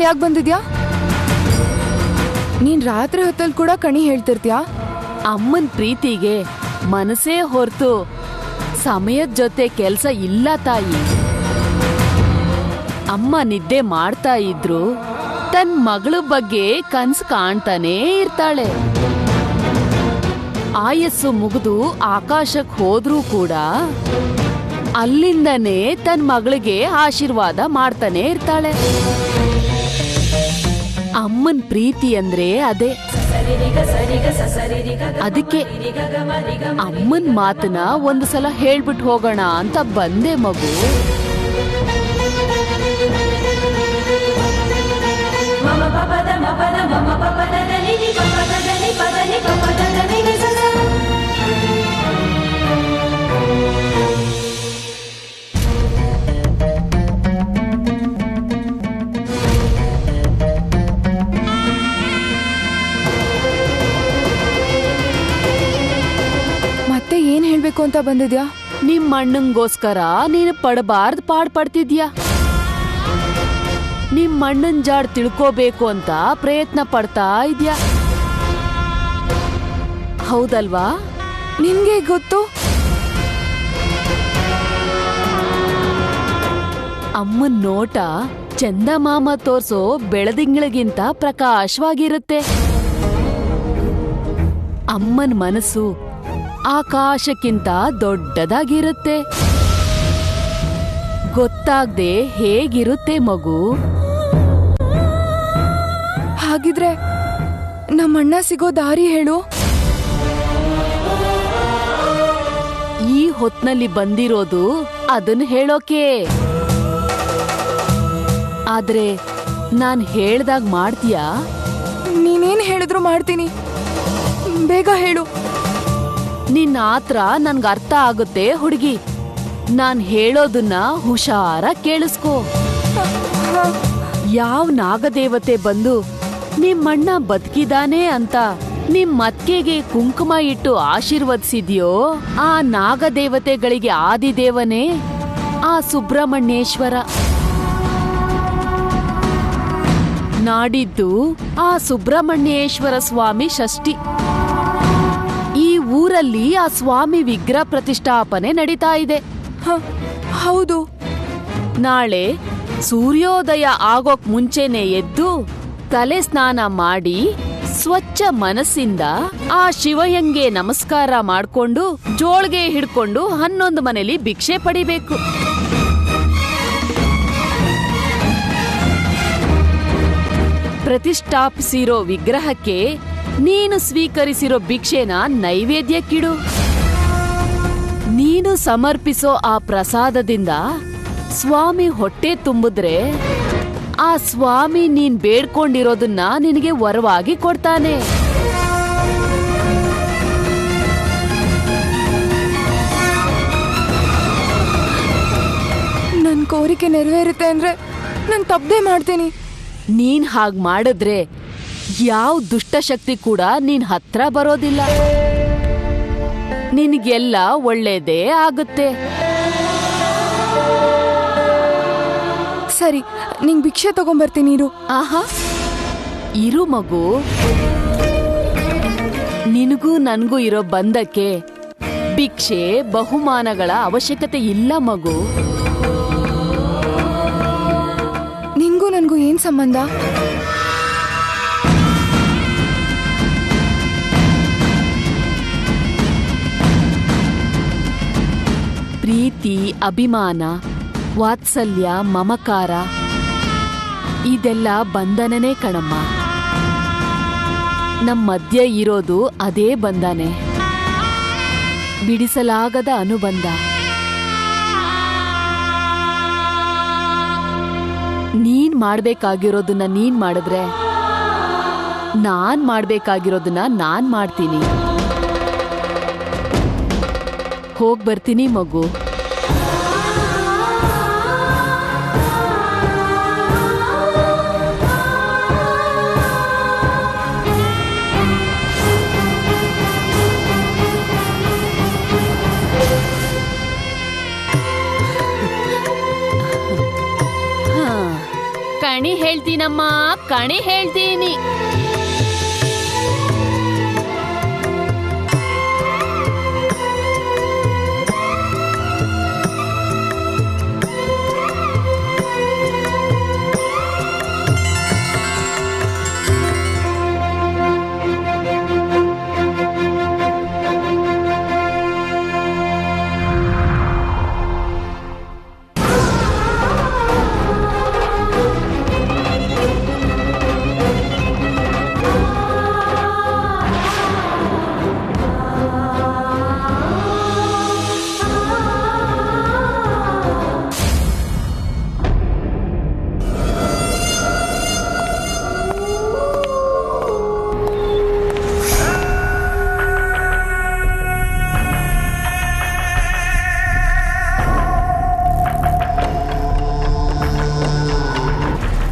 ಯಾಕೆ ಬಂದಿದ್ಯಾ? ನೀನ್ ರಾತ್ರಿ ಹೊತ್ತಲ್ಲಿ ಕೂಡ ಕಣಿ ಹೇಳ್ತಿರ್ತೀಯಾ? ಅಮ್ಮನ್ ಪ್ರೀತಿಗೆ ಮನಸ್ಸೇ ಹೊರತು ಸಮಯದ ಜೊತೆ ಕೆಲ್ಸ ಇಲ್ಲ ತಾಯಿ. ಅಮ್ಮ ನಿದ್ದೆ ಮಾಡ್ತಾ ಇದ್ರು ತನ್ ಮಗಳ ಬಗ್ಗೆ ಕನ್ಸು ಕಾಣ್ತಾನೇ ಇರ್ತಾಳೆ. ಆಯಸ್ಸು ಮುಗಿದು ಆಕಾಶಕ್ಕೆ ಹೋದ್ರೂ ಕೂಡ ಅಲ್ಲಿಂದನೇ ತನ್ ಮಗಳಿಗೆ ಆಶೀರ್ವಾದ ಮಾಡ್ತಾನೆ ಇರ್ತಾಳೆ. ಅಮ್ಮನ್ ಪ್ರೀತಿ ಅಂದ್ರೆ ಅದೇ. ಅದಕ್ಕೆ ಅಮ್ಮನ್ ಮಾತನ್ನ ಒಂದು ಸಲ ಹೇಳ್ಬಿಟ್ಟು ಹೋಗೋಣ ಅಂತ ಬಂದೆ ಮಗು. ಮತ್ತೆ ಏನ್ ಹೇಳ್ಬೇಕು ಅಂತ ಬಂದಿದ್ಯಾ? ನಿಮ್ ಅಣ್ಣಂಗೋಸ್ಕರ ನೀನು ಪಡಬಾರ್ದು ಪಡ್ತಿದ್ಯಾ. ನಿಮ್ ಅಣ್ಣನ್ ಜಾಡ್ ತಿಳ್ಕೋಬೇಕು ಅಂತ ಪ್ರಯತ್ನ ಪಡ್ತಾ ಇದ್ಯಾ, ಹೌದಲ್ವಾ? ನಿನ್ಗೆ ಗೊತ್ತು? ಅಮ್ಮನ್ ನೋಟ ಚಂದಮಾಮ ತೋರ್ಸೋ ಬೆಳದಿಂಗಳಿಗಿಂತ ಪ್ರಕಾಶವಾಗಿರುತ್ತೆ. ಅಮ್ಮನ್ ಮನಸ್ಸು ಆಕಾಶಕ್ಕಿಂತ ದೊಡ್ಡದಾಗಿರುತ್ತೆ. ಗೊತ್ತಾಗ್ದೆ ಹೇಗಿರುತ್ತೆ ಮಗು? ಹಾಗಿದ್ರೆ ನಮ್ಮಣ್ಣ ಸಿಗೋ ದಾರಿ ಹೇಳು. ಈ ಹೊತ್ನಲ್ಲಿ ಬಂದಿರೋದು ಅದನ್ನ ಹೇಳೋಕೆ. ಆದ್ರೆ ನಾನ್ ಹೇಳ್ದಾಗ ಮಾಡ್ತೀಯಾ? ನೀನೇನ್ ಹೇಳಿದ್ರು ಮಾಡ್ತೀನಿ, ಬೇಗ ಹೇಳು. ನಿನ್ನ ಆತ್ರ ನನ್ಗ ಅರ್ಥ ಆಗುತ್ತೆ ಹುಡುಗಿ. ನಾನ್ ಹೇಳೋದನ್ನ ಹುಷಾರ ಕೇಳಿಸ್ಕೋ. ಯಾವ ನಾಗದೇವತೆ ಬಂದು ನಿಮ್ಮಣ್ಣ ಬದುಕಿದಾನೆ ಅಂತ ನಿಮ್ ಅತ್ತಿಗೆಗೆ ಕುಂಕುಮ ಇಟ್ಟು ಆಶೀರ್ವದಿಸಿದ್ಯೋ, ಆ ನಾಗದೇವತೆಗಳಿಗೆ ಆದಿದೇವನೇ ಆ ಸುಬ್ರಹ್ಮಣ್ಯೇಶ್ವರ. ನಾಡಿದ್ದು ಆ ಸುಬ್ರಹ್ಮಣ್ಯೇಶ್ವರ ಸ್ವಾಮಿ ಷಷ್ಠಿ. ಈ ಊರಲ್ಲಿ ಆ ಸ್ವಾಮಿ ವಿಗ್ರಹ ಪ್ರತಿಷ್ಠಾಪನೆ ನಡೀತಾ ಇದೆ. ಹೌದು. ನಾಳೆ ಸೂರ್ಯೋದಯ ಆಗೋಕ್ ಮುಂಚೆನೆ ಎದ್ದು ತಲೆ ಸ್ನಾನ ಮಾಡಿ ಸ್ವಚ್ಛ ಮನಸ್ಸಿಂದ ಆ ಶಿವಯ್ಯಂಗೆ ನಮಸ್ಕಾರ ಮಾಡ್ಕೊಂಡು ಜೋಳ್ಗೆ ಹಿಡ್ಕೊಂಡು 11 ಮನೆಯಲ್ಲಿ ಭಿಕ್ಷೆ ಪಡಿಬೇಕು. ಪ್ರತಿಷ್ಠಾಪಿಸಿರೋ ವಿಗ್ರಹಕ್ಕೆ ನೀನು ಸ್ವೀಕರಿಸಿರೋ ಭಿಕ್ಷೆನ ನೈವೇದ್ಯಕ್ಕಿಡು. ನೀನು ಸಮರ್ಪಿಸೋ ಆ ಪ್ರಸಾದದಿಂದ ಸ್ವಾಮಿ ಹೊಟ್ಟೆ ತುಂಬಿದ್ರೆ ಆ ಸ್ವಾಮಿ ನೀನ್ ಬೇಡ್ಕೊಂಡಿರೋದನ್ನ ನಿನಗೆ ವರವಾಗಿ ಕೊಡ್ತಾನೆ. ನನ್ ಕೋರಿಕೆ ನೆರವೇರುತ್ತೆ ಅಂದ್ರೆ ನಾನ್ ತಪ್ಪದೆ ಮಾಡ್ತೀನಿ. ನೀನ್ ಹಾಗ್ ಮಾಡಿದ್ರೆ ಯಾವ ದುಷ್ಟಶಕ್ತಿ ಕೂಡ ನೀನ್ ಹತ್ರ ಬರೋದಿಲ್ಲ. ನಿನ್ಗೆಲ್ಲ ಒಳ್ಳೇದೇ ಆಗುತ್ತೆ. ಸರಿ, ನಿಂಗ್ ಭಿಕ್ಷೆ ತಗೊಂಬರ್ತೀನಿ ಇರು. ಆಹಾ, ಇರು ಮಗು. ನಿನಗೂ ನನ್ಗೂ ಇರೋ ಬಂಧಕ್ಕೆ ಭಿಕ್ಷೆ ಬಹುಮಾನಗಳ ಅವಶ್ಯಕತೆ ಇಲ್ಲ ಮಗು. ನಿಂಗೂ ನನ್ಗೂ ಏನ್ ಸಂಬಂಧ? ಪ್ರೀತಿ, ಅಭಿಮಾನ, ವಾತ್ಸಲ್ಯ, ಮಮಕಾರ ಇದೆಲ್ಲ ಬಂಧನನೇ ಕಣಮ್ಮ. ನಮ್ಮ ಮಧ್ಯ ಇರೋದು ಅದೇ ಬಂಧನೆ, ಬಿಡಿಸಲಾಗದ ಅನುಬಂಧ. ನೀನ್ ಮಾಡ್ಬೇಕಾಗಿರೋದನ್ನ ನೀನ್ ಮಾಡಿದ್ರೆ ನಾನ್ ಮಾಡ್ಬೇಕಾಗಿರೋದನ್ನ ನಾನ್ ಮಾಡ್ತೀನಿ. ಹೋಗ್ ಬರ್ತೀನಿ ಮಗು. ಕಣಿ ಹೇಳ್ತೀನಮ್ಮ, ಕಣಿ ಹೇಳ್ತೀನಿ.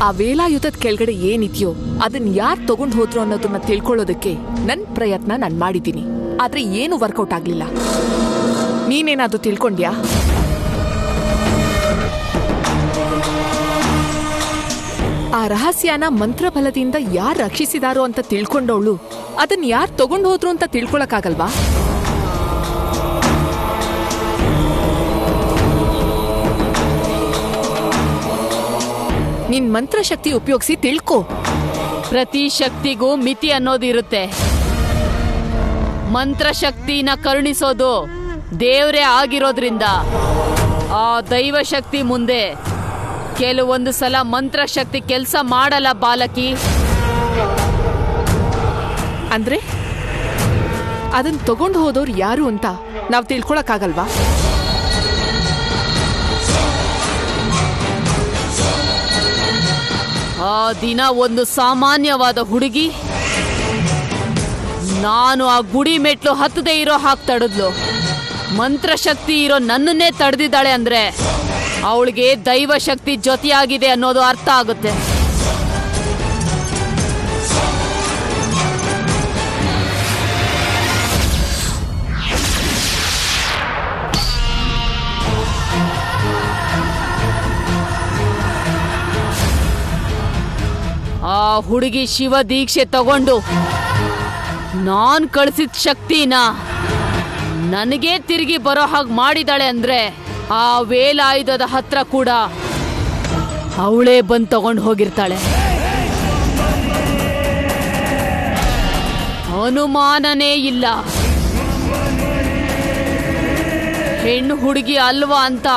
ಆ ವೇಲಾಯುಧದ ಕೆಳಗಡೆ ಏನಿದೆಯೋ ಅದನ್ನ ಯಾರು ತಗೊಂಡು ಹೋದ್ರು ಅನ್ನೋದನ್ನ ತಿಳ್ಕೊಳ್ಳೋದಕ್ಕೆ ನನ್ನ ಪ್ರಯತ್ನ ನಾನು ಮಾಡಿದ್ದೀನಿ. ಆದ್ರೆ ಏನು ವರ್ಕೌಟ್ ಆಗ್ಲಿಲ್ಲ. ನೀನೇನಾದ್ರೂ ತಿಳ್ಕೊಂಡ್ಯಾ? ಆ ರಹಸ್ಯನ ಮಂತ್ರಬಲದಿಂದ ಯಾರು ರಕ್ಷಿಸಿದಾರೋ ಅಂತ ತಿಳ್ಕೊಂಡವಳು ಅದನ್ನ ಯಾರು ತಗೊಂಡು ಹೋದ್ರು ಅಂತ ತಿಳ್ಕೊಳಕ್ಕಾಗಲ್ವಾ? ನಿನ್ ಮಂತ್ರಶಕ್ತಿ ಉಪಯೋಗಿಸಿ ತಿಳ್ಕೊ. ಪ್ರತಿ ಶಕ್ತಿಗೂ ಮಿತಿ ಅನ್ನೋದಿರುತ್ತೆ. ಮಂತ್ರಶಕ್ತಿನ ಕರುಣಿಸೋದು ದೇವ್ರೇ ಆಗಿರೋದ್ರಿಂದ ಆ ದೈವ ಶಕ್ತಿ ಮುಂದೆ ಕೆಲವೊಂದು ಸಲ ಮಂತ್ರಶಕ್ತಿ ಕೆಲಸ ಮಾಡಲ್ಲ ಬಾಲಕಿ. ಅಂದ್ರೆ ಅದನ್ನ ತಗೊಂಡು ಹೋದವ್ರು ಯಾರು ಅಂತ ನಾವು ತಿಳ್ಕೊಳಕ್ಕಾಗಲ್ವಾ? ಆ ದಿನ ಒಂದು ಸಾಮಾನ್ಯವಾದ ಹುಡುಗಿ ನಾನು ಆ ಗುಡಿ ಮೆಟ್ಲು ಹತ್ತದೇ ಇರೋ ಹಾಗೆ ತಡೆದ್ಲು. ಮಂತ್ರಶಕ್ತಿ ಇರೋ ನನ್ನನ್ನೇ ತಡೆದಿದ್ದಾಳೆ ಅಂದ್ರೆ ಅವಳಿಗೆ ದೈವ ಶಕ್ತಿ ಜೊತೆಯಾಗಿದೆ ಅನ್ನೋದು ಅರ್ಥ ಆಗುತ್ತೆ. ಆ ಹುಡುಗಿ ಶಿವ ದೀಕ್ಷೆ ತಗೊಂಡು ನಾನ್ ಕಳಿಸಿದ ಶಕ್ತಿನ ನನಗೆ ತಿರುಗಿ ಬರೋ ಹಾಗೆ ಮಾಡಿದಾಳೆ ಅಂದ್ರೆ ಆ ವೇಲಾಯುಧದ ಹತ್ರ ಕೂಡ ಅವಳೇ ಬಂದು ತಗೊಂಡು ಹೋಗಿರ್ತಾಳೆ. ಅನುಮಾನನೇ ಇಲ್ಲ. ಹೆಣ್ಣು ಹುಡುಗಿ ಅಲ್ವಾ ಅಂತ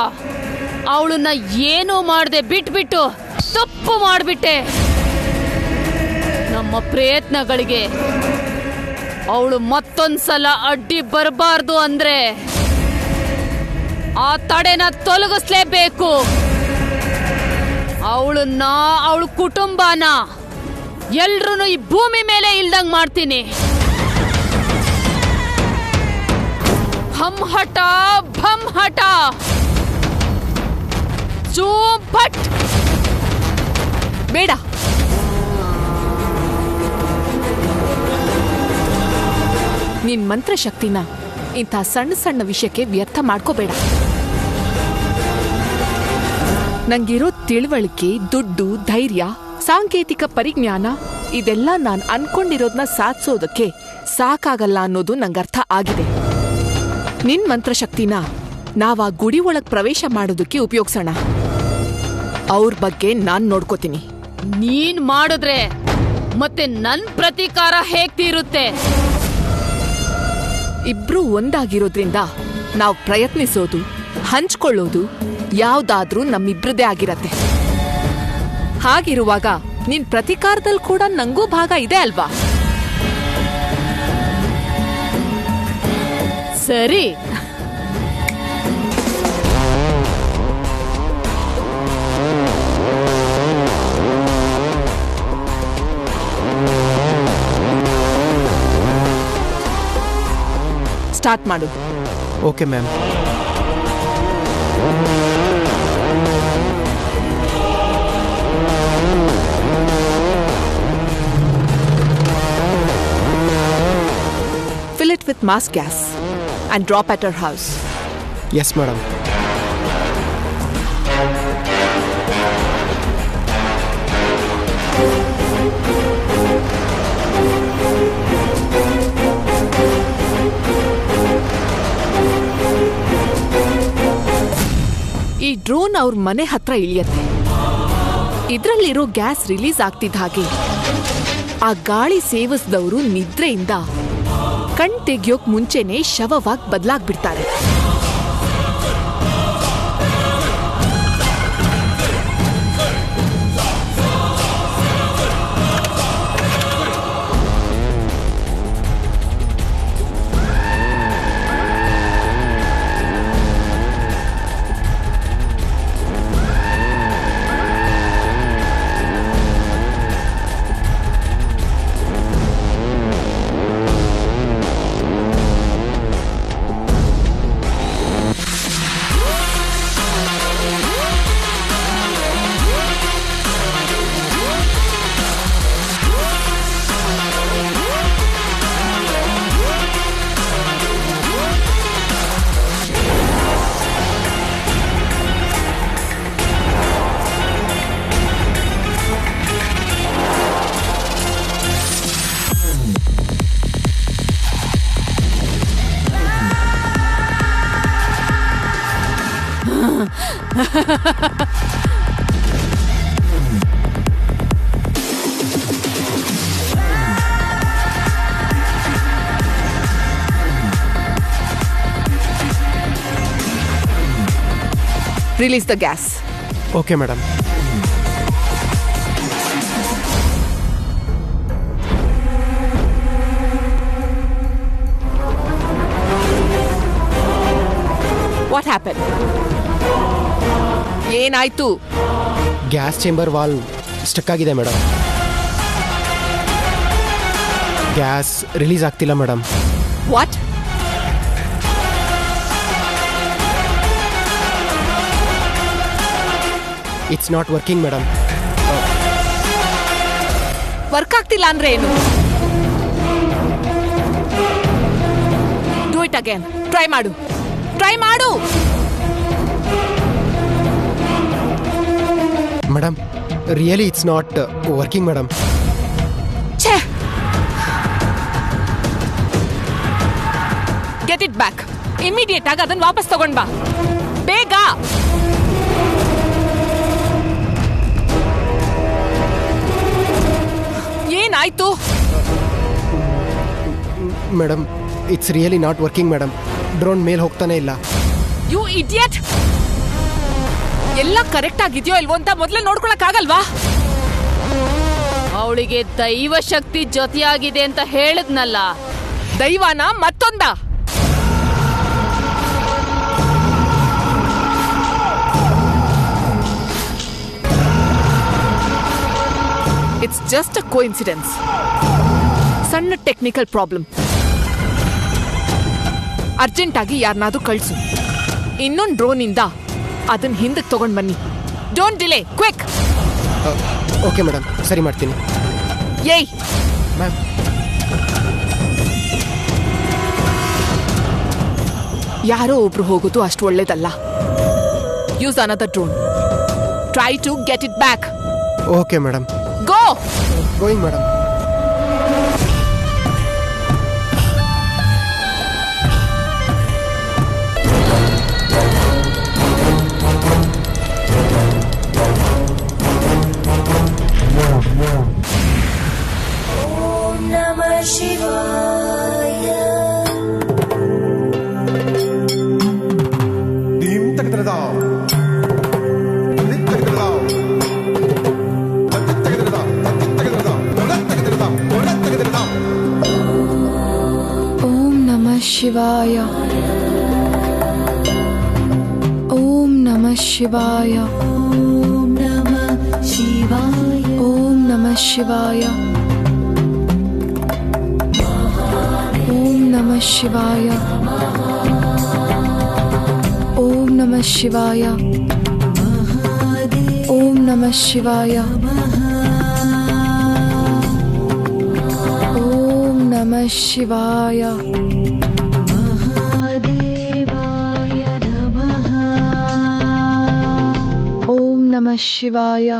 ಅವಳನ್ನ ಏನೂ ಮಾಡದೆ ಬಿಟ್ಬಿಟ್ಟು ತಪ್ಪು ಮಾಡಿಬಿಟ್ಟೆ. ನಮ್ಮ ಪ್ರಯತ್ನಗಳಿಗೆ ಅವಳು ಮತ್ತೊಂದ್ಸಲ ಅಡ್ಡಿ ಬರಬಾರ್ದು ಅಂದ್ರೆ ಆ ತಡೆನ ತೊಲಗಿಸ್ಲೇಬೇಕು. ಅವಳನ್ನ, ಅವಳ ಕುಟುಂಬನ ಎಲ್ರೂ ಈ ಭೂಮಿ ಮೇಲೆ ಇಲ್ದಂಗ್ ಮಾಡ್ತೀನಿ. ಹಮ್ ಹಠ ಭಮ್ ಹಠ ಚೂಪಟ್. ಬೇಡ, ನಿನ್ ಮಂತ್ರಶಕ್ತಿನ ಇಂಥ ಸಣ್ಣ ಸಣ್ಣ ವಿಷಯಕ್ಕೆ ವ್ಯರ್ಥ ಮಾಡ್ಕೋಬೇಡ. ನಂಗಿರೋ ತಿಳುವಳಿಕೆ, ದುಡ್ಡು, ಧೈರ್ಯ, ಸಾಂಕೇತಿಕ ಪರಿಜ್ಞಾನ ಇದೆಲ್ಲ ನಾನು ಅನ್ಕೊಂಡಿರೋದನ್ನ ಸಾಧಿಸೋದಕ್ಕೆ ಸಾಕಾಗಲ್ಲ ಅನ್ನೋದು ನಂಗರ್ಥ ಆಗಿದೆ. ನಿನ್ ಮಂತ್ರಶಕ್ತಿನ ನಾವ್ ಆ ಗುಡಿ ಒಳಗ್ ಪ್ರವೇಶ ಮಾಡೋದಕ್ಕೆ ಉಪಯೋಗಿಸೋಣ. ಅವ್ರ ಬಗ್ಗೆ ನಾನ್ ನೋಡ್ಕೋತೀನಿ. ನೀನ್ ಮಾಡಿದ್ರೆ ಮತ್ತೆ ನನ್ ಪ್ರತೀಕಾರ ಹೇಗ್ ತೀರುತ್ತೆ? ಇಬ್ರು ಒಂದಾಗಿರೋದ್ರಿಂದ ನಾವು ಪ್ರಯತ್ನಿಸೋದು, ಹಂಚ್ಕೊಳ್ಳೋದು ಯಾವ್ದಾದ್ರೂ ನಮ್ಮಿಬ್ರದೇ ಆಗಿರತ್ತೆ. ಹಾಗಿರುವಾಗ ನಿನ್ ಪ್ರತಿಕಾರದಲ್ಲಿ ಕೂಡ ನಂಗೂ ಭಾಗ ಇದೆ ಅಲ್ವಾ? ಸರಿ, ಸ್ಟಾರ್ಟ್ ಮಾಡು. Okay ma'am. Fill it with mass gas and drop at her house. Yes madam. Drone ಅವ್ರ ಮನೆ ಹತ್ರ ಇಳಿಯತ್ತೆ. ಇದ್ರಲ್ಲಿರೋ ಗ್ಯಾಸ್ ರಿಲೀಸ್ ಆಗ್ತಿದ್ದ ಹಾಗೆ ಆ ಗಾಳಿ ಸೇವಿಸಿದವರು ನಿದ್ರೆಯಿಂದ ಕಣ್ ತೆಗ್ಯೋಕ್ ಮುಂಚೆನೆ ಶವವಾಗಿ ಬದಲಾಗ್ಬಿಡ್ತಾರೆ. Release the gas. Okay madam. What happened? ಏನಾಯ್ತು? ಗ್ಯಾಸ್ ಚೇಂಬರ್ ವಾಲ್ ಸ್ಟಕ್ ಆಗಿದೆ ಮೇಡಮ್. ಗ್ಯಾಸ್ ರಿಲೀಸ್ ಆಗ್ತಿಲ್ಲ madam. What? It's not working madam. Work ಆಗ್ತಿಲ್ಲ ಅಂದ್ರೆ ಏನು? Do it again. ಟ್ರೈ ಮಾಡು. Madam really it's not working madam. ಛೇ! Get it back. Immediate ಆಗಿ ಅದನ್ನ ವಾಪಸ್ ತಗೊಂಡ್ ಬಾ, ಬೇಗ. ಏನಾಯ್ತು? Madam it's really not working madam. Drone ಮೇಲೆ ಹೋಗ್ತಾನೆ ಇಲ್ಲ. You idiot! ಎಲ್ಲ ಕರೆಕ್ಟ್ ಆಗಿದೆಯೋ ಇಲ್ವೋ ಅಂತ ಮೊದಲೇ ನೋಡ್ಕೊಳಕ್ ಆಗಲ್ವಾ? ಅವಳಿಗೆ ದೈವ ಶಕ್ತಿ ಜೊತೆಯಾಗಿದೆ ಅಂತ ಹೇಳಿದ್ನಲ್ಲ. ದೈವನ ಮತ್ತೊಂದ? It's just a coincidence. ಸಣ್ಣ ಟೆಕ್ನಿಕಲ್ ಪ್ರಾಬ್ಲಮ್. ಅರ್ಜೆಂಟ್ ಆಗಿ ಯಾರನ್ನಾದ್ರೂ ಕಳ್ಸು. ಇನ್ನೊಂದು ಡ್ರೋನ್ ಇಂದ ಅದನ್ನ ಹಿಂದಕ್ಕೆ ತಗೊಂಡ್ ಬನ್ನಿ. Don't delay, quick. Okay madam, ಸರಿ ಮಾಡ್ತೀನಿ. ಏಯ್ ಮ್ಯಾಮ್, ಯಾರೋ ಒಬ್ರು ಹೋಗೋದು ಅಷ್ಟು ಒಳ್ಳೇದಲ್ಲ. Use another drone. Try to get it back. Okay madam. Go. Going madam. ಶಿವಾಯ. ಓಂ ನಮಃ ಶಿವಾಯ. ಓಂ ನಮಃ ಶಿವಾಯ. ಓಂ ನಮಃ ಶಿವಾಯ. ಓಂ ನಮಃ ಶಿವಾಯ. ಓಂ ನಮಃ ಶಿವಾಯ. ಓಂ ನಮಃ ಶಿವಾಯ. ಓಂ ನಮಃ ಶಿವಾಯ. ಓಂ ನಮಃ ಶಿವಾಯ.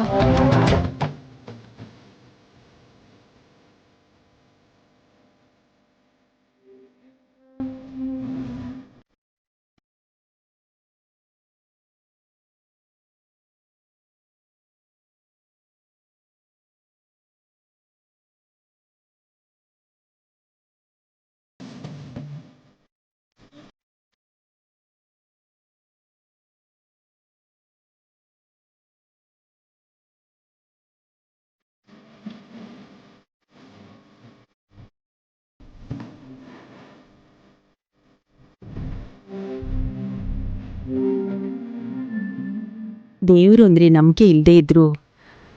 ದೇವರು ಅಂದರೆ ನಂಬಿಕೆ ಇಲ್ಲದೇ ಇದ್ರು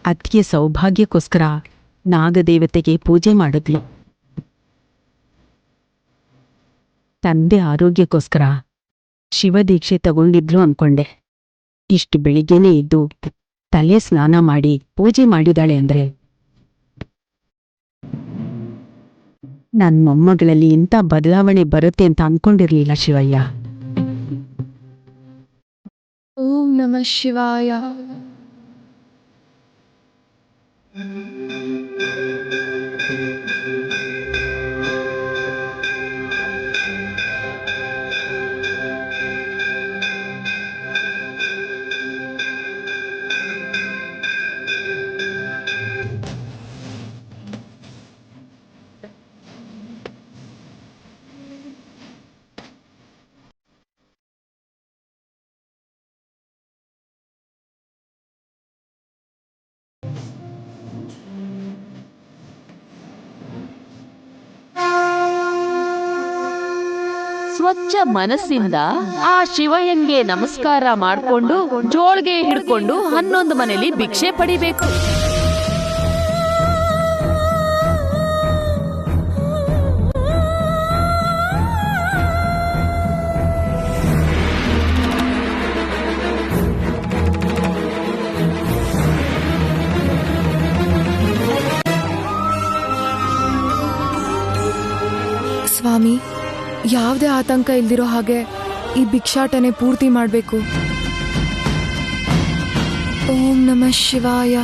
ಅದಕ್ಕೆ ಸೌಭಾಗ್ಯಕ್ಕೋಸ್ಕರ ನಾಗದೇವತೆಗೆ ಪೂಜೆ ಮಾಡಿದ್ಲು. ತಂದೆ ಆರೋಗ್ಯಕ್ಕೋಸ್ಕರ ಶಿವದೀಕ್ಷೆ ತಗೊಂಡಿದ್ರು ಅನ್ಕೊಂಡೆ. ಇಷ್ಟು ಬೆಳಿಗ್ಗೆನೇ ಇದ್ದು ತಲೆ ಸ್ನಾನ ಮಾಡಿ ಪೂಜೆ ಮಾಡಿದಾಳೆ ಅಂದ್ರೆ ನನ್ನ ಮೊಮ್ಮಗಳಲ್ಲಿ ಇಂಥ ಬದಲಾವಣೆ ಬರುತ್ತೆ ಅಂತ ಅನ್ಕೊಂಡಿರ್ಲಿಲ್ಲ ಶಿವಯ್ಯ. ಓಂ ನಮಃ ಶಿವಾಯ. ಸ್ವಚ್ಛ ಮನಸ್ಸಿಂದ ಆ ಶಿವಯ್ಯಂಗೆ ನಮಸ್ಕಾರ ಮಾಡ್ಕೊಂಡು ಜೋಳ್ಗೆ ಹಿಡ್ಕೊಂಡು 11 ಮನೆಯಲ್ಲಿ ಭಿಕ್ಷೆ ಪಡಿಬೇಕು. ಸ್ವಾಮಿ, ಯಾವುದೇ ಆತಂಕ ಇಲ್ದಿರೋ ಹಾಗೆ ಈ ಭಿಕ್ಷಾಟನೆ ಪೂರ್ತಿ ಮಾಡಬೇಕು. ಓಂ ನಮಃ ಶಿವಾಯ.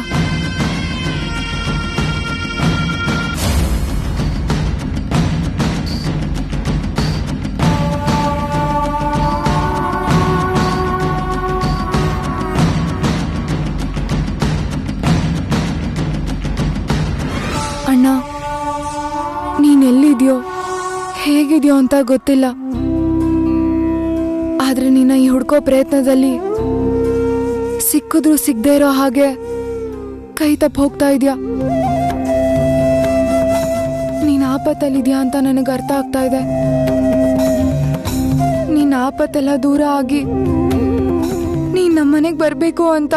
ಅಣ್ಣ, ನೀನೆಲ್ಲಿದ್ಯೋ ಹೇಗಿದ್ಯೋ ಅಂತ ಗೊತ್ತಿಲ್ಲ, ಆದ್ರೆ ನಿನ್ನ ಈ ಹುಡ್ಕೋ ಪ್ರಯತ್ನದಲ್ಲಿ ಸಿಕ್ಕಿದ್ರು ಸಿಗದೆ ಇರೋ ಹಾಗೆ ಕೈ ತಪ್ಪು ಹೋಗ್ತಾ ಇದ್ಯಾ. ನೀನ್ ಆಪತ್ತಲ್ಲಿದ್ಯಾ ಅಂತ ನನಗೆ ಅರ್ಥ ಆಗ್ತಾ ಇದೆ. ನೀನ್ ಆಪತ್ತೆಲ್ಲ ದೂರ ಆಗಿ ನೀನ್ ನಮ್ಮನೆಗೆ ಬರ್ಬೇಕು ಅಂತ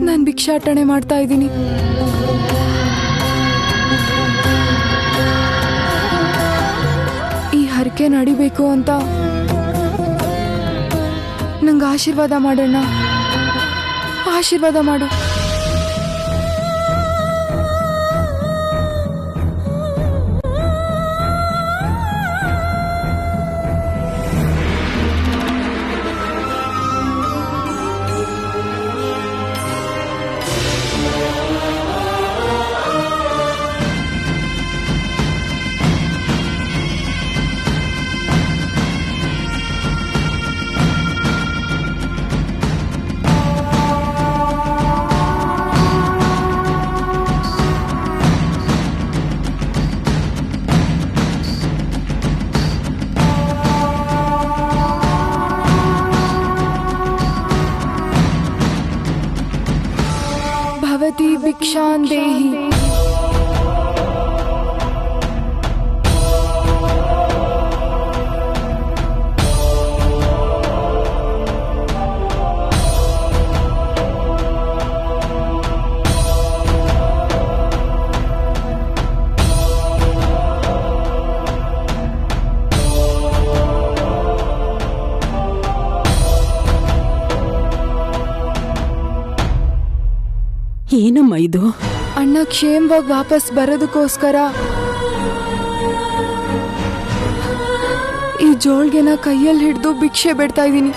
ನಾನು ಭಿಕ್ಷಾಟನೆ ಮಾಡ್ತಾ ಇದ್ದೀನಿ. ಹರಕೆ ನಡಿಬೇಕು ಅಂತ ನಂಗೆ ಆಶೀರ್ವಾದ ಮಾಡೋಣ, ಆಶೀರ್ವಾದ ಮಾಡು. भवती भिक्षां देहि. ಏನಮ್ಮ ಇದು? ಅಣ್ಣ ಕ್ಷೇಮವಾಗಿ ವಾಪಸ್ ಬರೋದಕ್ಕೋಸ್ಕರ ಈ ಜೋಳ್ಗೆನ ಕೈಯಲ್ಲಿ ಹಿಡಿದು ಭಿಕ್ಷೆ ಬಿಡ್ತಾ ಇದ್ದೀನಿ.